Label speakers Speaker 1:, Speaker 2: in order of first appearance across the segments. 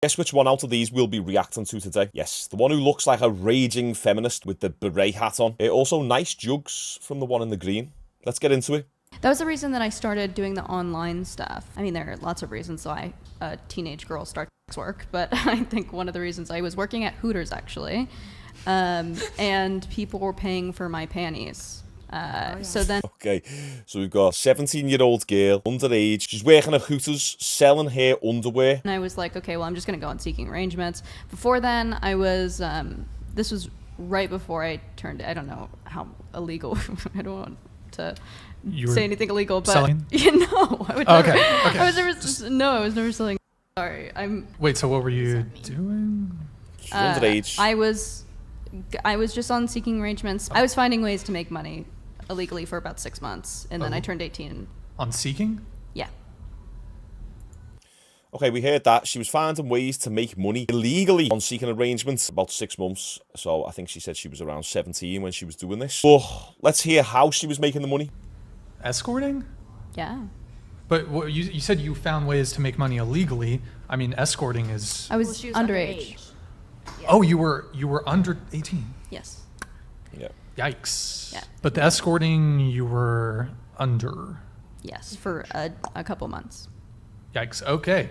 Speaker 1: Guess which one out of these we'll be reacting to today? Yes, the one who looks like a raging feminist with the beret hat on. Also, nice jugs from the one in the green. Let's get into it.
Speaker 2: That was the reason that I started doing the online stuff. I mean, there are lots of reasons why a teenage girl starts work, but I think one of the reasons I was working at Hooters, actually, and people were paying for my panties. So then...
Speaker 1: Okay, so we've got a 17-year-old girl, underage. She's working at Hooters, selling her underwear.
Speaker 2: And I was like, okay, well, I'm just going to go on Seeking Arrangements. Before then, I was... this was right before I turned... I don't know how illegal... I don't want to... say anything illegal, but
Speaker 3: selling?
Speaker 2: No, I would never.
Speaker 3: Okay.
Speaker 2: I was never. I was never selling. Sorry, I'm.
Speaker 3: Wait, so what were you doing?
Speaker 1: She's underage.
Speaker 2: I was just on Seeking Arrangements. I was finding ways to make money illegally for about 6 months, and then I turned 18.
Speaker 3: On Seeking?
Speaker 2: Yeah.
Speaker 1: Okay, we heard that. She was finding ways to make money illegally on Seeking Arrangements about 6 months. So I think she said she was around 17 when she was doing this. But let's hear how she was making the money.
Speaker 3: Escorting?
Speaker 2: Yeah.
Speaker 3: But what, you said you found ways to make money illegally. I mean, escorting is...
Speaker 2: I was, underage.
Speaker 3: Yeah. Oh, you were under 18?
Speaker 2: Yes.
Speaker 1: Yeah.
Speaker 3: Yikes.
Speaker 2: Yeah.
Speaker 3: But the escorting, you were under?
Speaker 2: Yes, for a couple months.
Speaker 3: Yikes. Okay.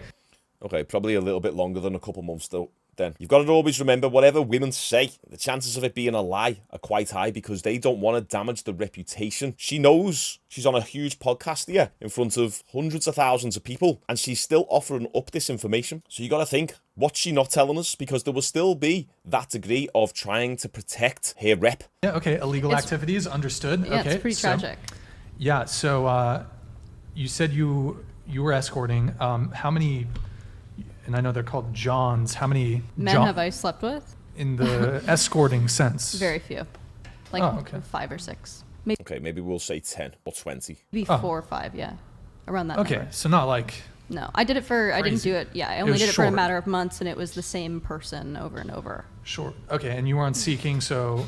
Speaker 1: Okay, probably a little bit longer than a couple months though. Then you've got to always remember, whatever women say, the chances of it being a lie are quite high because they don't want to damage the reputation. She knows she's on a huge podcast here in front of hundreds of thousands of people, and she's still offering up this information. So you got to think, what's she not telling us? Because there will still be that degree of trying to protect her rep.
Speaker 3: Yeah, okay. Illegal activities, understood.
Speaker 2: Yeah,
Speaker 3: okay,
Speaker 2: it's pretty tragic.
Speaker 3: Yeah, so you said you were escorting. How many... And I know they're called Johns. How many
Speaker 2: men have I slept with?
Speaker 3: In the escorting sense?
Speaker 2: Very few. Like 5 or 6. Maybe.
Speaker 1: Okay, maybe we'll say 10 or 20.
Speaker 2: Maybe 4 or 5, yeah. Around that
Speaker 3: Okay,
Speaker 2: number.
Speaker 3: so not like...
Speaker 2: No, I did it for...
Speaker 3: Crazy.
Speaker 2: I didn't do it... Yeah, I only did it for a matter of months, and it was the same person over and over.
Speaker 3: Sure. Okay, and you were on Seeking, so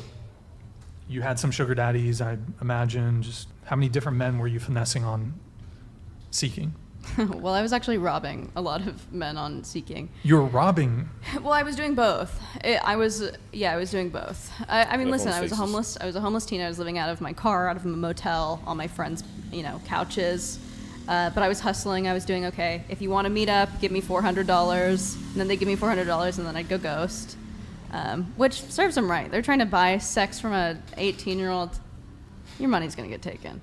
Speaker 3: you had some sugar daddies, I imagine. Just how many different men were you finessing on Seeking?
Speaker 2: Well, I was actually robbing a lot of men on Seeking.
Speaker 3: You were robbing?
Speaker 2: Well, I was doing both. I was doing both. I mean, listen, I was a homeless teen. I was living out of my car, out of a motel, on my friends', couches. But I was hustling. I was doing okay. If you want to meet up, give me $400. And then they give me $400, and then I'd go ghost. Which serves them right. They're trying to buy sex from a 18-year-old. Your money's gonna get taken.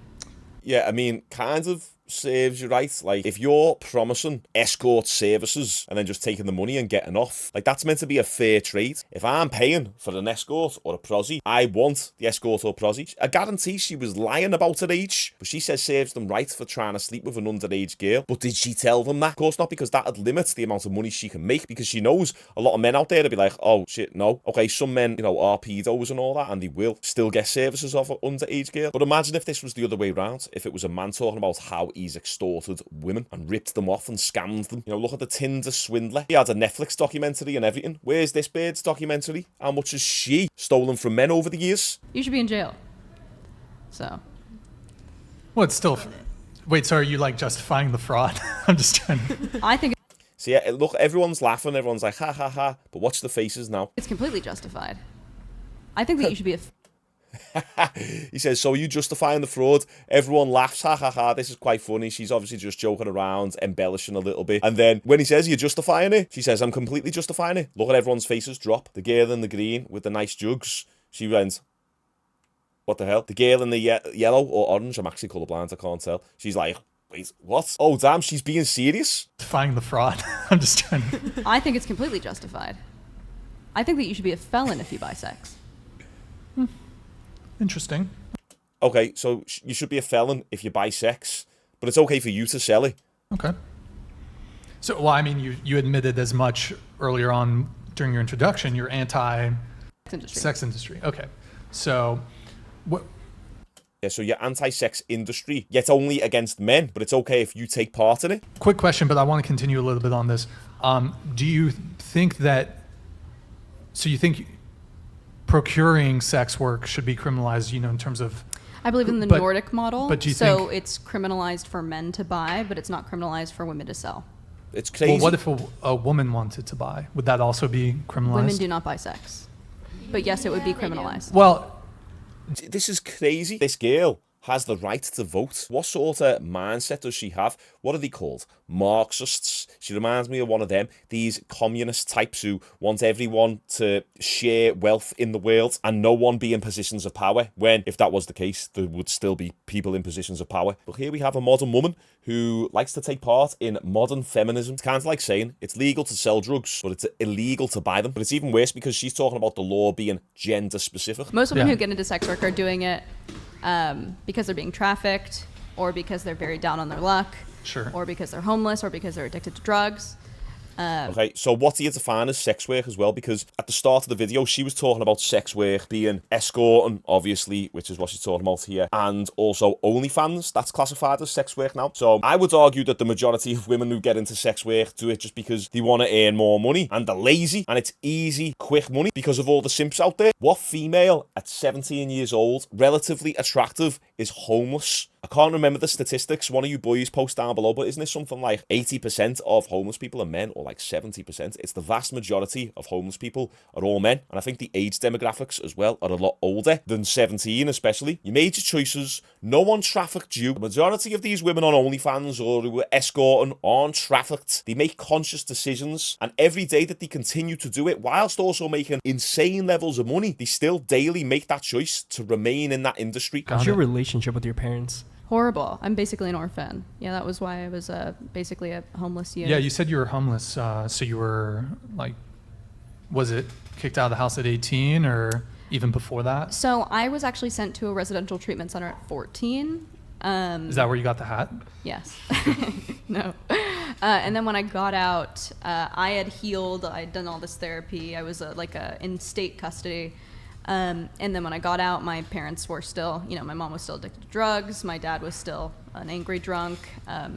Speaker 1: Yeah, I mean, kind of serves you right. Like, if you're promising escort services and then just taking the money and getting off, like, that's meant to be a fair trade. If I'm paying for an escort or a prosy, I want the escort or prosy. I guarantee she was lying about her age, but she says serves them right for trying to sleep with an underage girl. But did she tell them that? Of course not, because that'd limit the amount of money she can make, because she knows a lot of men out there to be like, oh shit, no. Okay, some men, are pedos and all that, and they will still get services off an underage girl. But imagine if this was the other way around, if it was a man talking about how he's extorted women and ripped them off and scammed them. Look at the Tinder swindler. He had a Netflix documentary and everything. Where's this bird's documentary? How much has she stolen from men over the years?
Speaker 2: You should be in jail. So.
Speaker 3: Well, it's still... Wait, so are you like justifying the fraud? I'm just trying to...
Speaker 2: I think...
Speaker 1: So yeah, look, everyone's laughing. Everyone's like, ha ha ha. But watch the faces now.
Speaker 2: It's completely justified. I think that you should be
Speaker 1: He says, so are you justifying the fraud? Everyone laughs, ha ha ha, this is quite funny. She's obviously just joking around, embellishing a little bit. And then when he says, you're justifying it, she says, I'm completely justifying it. Look at everyone's faces drop. The girl in the green with the nice jugs, she went, what the hell? The girl in the yellow or orange, I'm actually colourblind, I can't tell. She's like, wait, what? Oh, damn, she's being serious?
Speaker 3: Justifying the fraud. I'm just trying to...
Speaker 2: I think it's completely justified. I think that you should be a felon if you buy sex.
Speaker 3: Interesting.
Speaker 1: Okay, so you should be a felon if you buy sex, but it's okay for you to sell it.
Speaker 3: Okay. So, well, I mean, you admitted as much earlier on during your introduction. You're anti-sex industry. Okay. So, what...
Speaker 1: Yeah, so you're anti-sex industry, yet only against men, but it's okay if you take part in it.
Speaker 3: Quick question, but I want to continue a little bit on this. Do you think that... So you think... procuring sex work should be criminalized, in terms of...
Speaker 2: I believe in the Nordic model.
Speaker 3: But do you
Speaker 2: think... it's criminalized for men to buy, but it's not criminalized for women to sell.
Speaker 1: It's crazy.
Speaker 3: Well, what if a woman wanted to buy? Would that also be criminalized?
Speaker 2: Women do not buy sex. But yes, it would be criminalized.
Speaker 3: Well,
Speaker 1: This is crazy. This girl has the right to vote. What sort of mindset does she have? What are they called? Marxists. She reminds me of one of them. These communist types who want everyone to share wealth in the world and no one be in positions of power, when, if that was the case, there would still be people in positions of power. But here we have a modern woman who likes to take part in modern feminism. It's kind of like saying it's legal to sell drugs, but it's illegal to buy them. But it's even worse because she's talking about the law being gender specific.
Speaker 2: Most women who get into sex work are doing it because they're being trafficked, or because they're very down on their luck,
Speaker 3: sure,
Speaker 2: or because they're homeless, or because they're addicted to drugs.
Speaker 1: Okay, so what do you define as sex work as well? Because at the start of the video, she was talking about sex work being escorting, obviously, which is what she's talking about here, and also OnlyFans. That's classified as sex work now. So I would argue that the majority of women who get into sex work do it just because they want to earn more money, and they're lazy, and it's easy, quick money because of all the simps out there. What female at 17 years old, relatively attractive, is homeless? I can't remember the statistics. One of you boys post down below, but isn't it something like 80% of homeless people are men, or like 70%? It's the vast majority of homeless people are all men. And I think the age demographics as well are a lot older than 17 especially. You made your choices. No one trafficked you. The majority of these women on OnlyFans or who are escorting aren't trafficked. They make conscious decisions. And every day that they continue to do it, whilst also making insane levels of money, they still daily make that choice to remain in that industry.
Speaker 4: How's your relationship with your parents?
Speaker 2: Horrible. I'm basically an orphan. Yeah, that was why I was basically a homeless youth.
Speaker 3: Yeah, you said you were homeless, so you were like, was it kicked out of the house at 18 or even before that?
Speaker 2: So I was actually sent to a residential treatment center at 14.
Speaker 3: Is that where you got the hat?
Speaker 2: Yes. No. And then when I got out, I had healed. I'd done all this therapy. I was in state custody. And then when I got out, my parents were still, my mom was still addicted to drugs. My dad was still an angry drunk.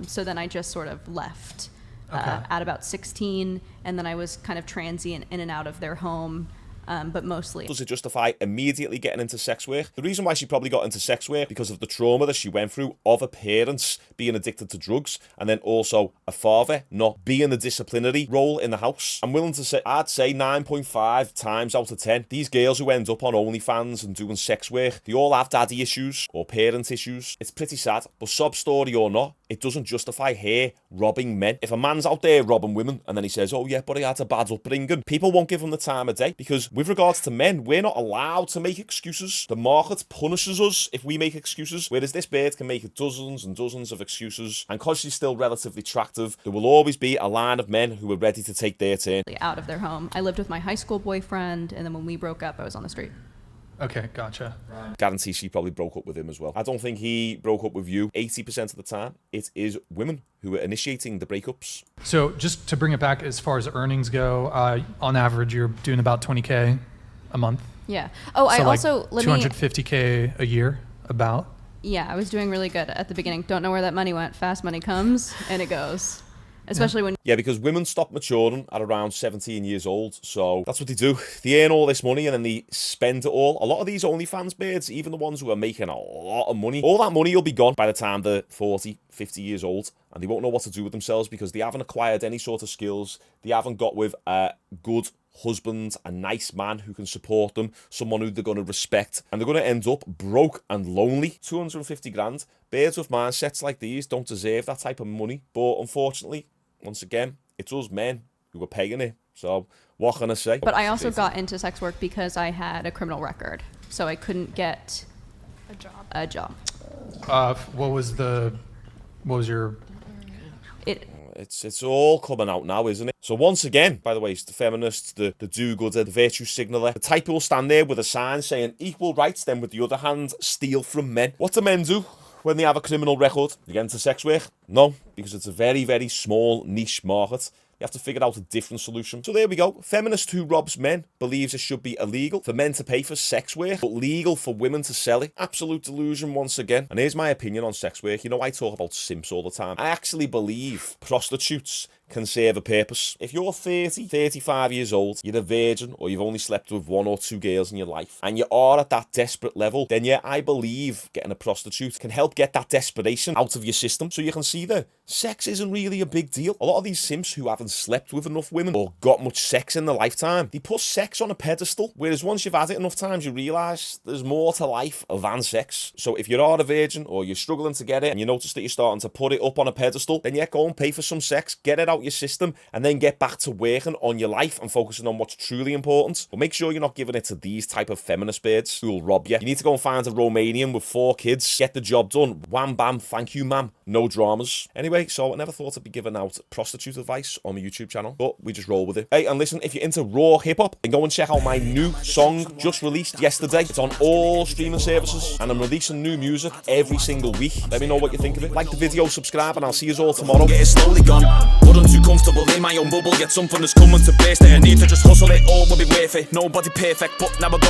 Speaker 2: So then I just sort of left at about 16. And then I was kind of transient in and out of their home. But mostly.
Speaker 1: Does it justify immediately getting into sex work? The reason why she probably got into sex work because of the trauma that she went through of her parents being addicted to drugs, and then also a father not being the disciplinary role in the house. I'm willing to say, I'd say 9.5 times out of 10, these girls who end up on OnlyFans and doing sex work, they all have daddy issues or parent issues. It's pretty sad, but sob story or not, it doesn't justify her robbing men. If a man's out there robbing women and then he says, oh yeah, but I had a bad upbringing, people won't give him the time of day, because with regards to men, we're not allowed to make excuses. The market punishes us if we make excuses, whereas this bird can make dozens and dozens of excuses. And because she's still relatively attractive, there will always be a line of men who are ready to take their turn.
Speaker 2: Out of their home. I lived with my high school boyfriend, and then when we broke up, I was on the street.
Speaker 3: Okay, gotcha.
Speaker 1: Guarantee she probably broke up with him as well. I don't think he broke up with you. 80% of the time, it is women who are initiating the breakups.
Speaker 3: So just to bring it back as far as earnings go, on average, you're doing about 20K a month.
Speaker 2: Yeah. Oh,
Speaker 3: so
Speaker 2: I also...
Speaker 3: 250K a year, about.
Speaker 2: Yeah, I was doing really good at the beginning. Don't know where that money went. Fast money comes, and it goes. Especially when...
Speaker 1: Yeah, because women stop maturing at around 17 years old. So that's what they do. They earn all this money and then they spend it all. A lot of these OnlyFans birds, even the ones who are making a lot of money, all that money will be gone by the time they're 40, 50 years old. And they won't know what to do with themselves because they haven't acquired any sort of skills. They haven't got with a good husband, a nice man who can support them, someone who they're going to respect. And they're going to end up broke and lonely. 250 grand. Birds with mindsets like these don't deserve that type of money. But unfortunately, once again, it's us men who are paying it. So what can I say?
Speaker 2: But I also got into sex work because I had a criminal record. So I couldn't get a job.
Speaker 3: What was your...
Speaker 1: It's all coming out now, isn't it? So once again, by the way, it's the feminists, the do-gooder, the virtue signaller, the type who will stand there with a sign saying equal rights, then with the other hand, steal from men. What do men do when they have a criminal record? They get into sex work? No, because it's a very, very small niche market. You have to figure out a different solution. So there we go. Feminist who robs men believes it should be illegal for men to pay for sex work, but legal for women to sell it. Absolute delusion once again. And here's my opinion on sex work. I talk about simps all the time. I actually believe prostitutes can serve a purpose. If you're 30, 35 years old, you're a virgin, or you've only slept with 1 or 2 girls in your life, and you are at that desperate level, then yeah, I believe getting a prostitute can help get that desperation out of your system, so you can see that sex isn't really a big deal. A lot of these simps who haven't slept with enough women or got much sex in their lifetime, they put sex on a pedestal, whereas once you've had it enough times, you realise there's more to life than sex. So if you are a virgin, or you're struggling to get it, and you notice that you're starting to put it up on a pedestal, then yeah, go and pay for some sex, get it out your system, and then get back to working on your life and focusing on what's truly important. But make sure you're not giving it to these type of feminist birds who will rob you. You need to go and find a Romanian with 4 kids, get the job done, wham bam, thank you ma'am, no dramas. Anyway, so I never thought I'd be giving out prostitute advice on my YouTube channel, but we just roll with it. Hey, and listen, if you're into raw hip-hop, then go and check out my new song just released yesterday. It's on all streaming services, and I'm releasing new music every single week. Let me know what you think of it. Like the video, subscribe, and I'll see you all tomorrow.
Speaker 5: Get it slowly gone, but I'm too comfortable in my own bubble. Get something that's coming to burst it. I need to just hustle it, all will be worth it. Nobody perfect, but now I got